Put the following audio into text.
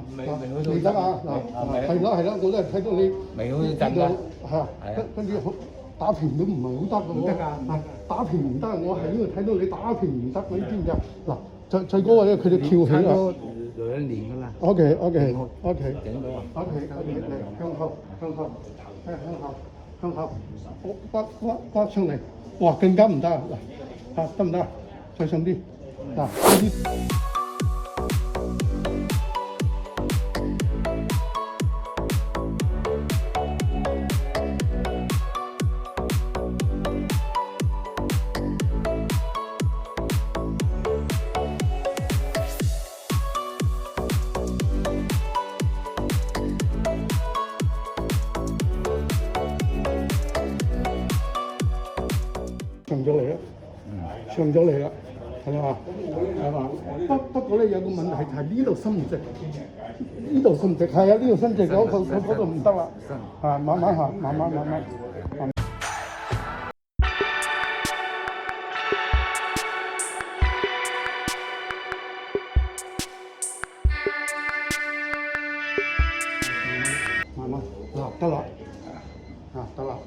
你得啊嗱，係啦，我都係睇到你未好震㗎，嚇，跟住打平都唔係好得㗎，唔得㗎，打平唔得，我係呢度睇到你打平唔得，你知唔知啊？嗱，最高咧佢哋跳起啦。2年㗎啦。OK，整到啊。OK，嚟向後，屈上嚟，哇，更加唔得啊！嗱，嚇得唔得？再上啲，嗱呢啲。上咗嚟啦，係嘛？不過咧有個問題係呢度伸唔直，呢度伸唔直，係啊，呢度伸直咗，佢嗰度唔得啦，啊，慢慢行，慢慢。慢慢，嗱得啦，得啦。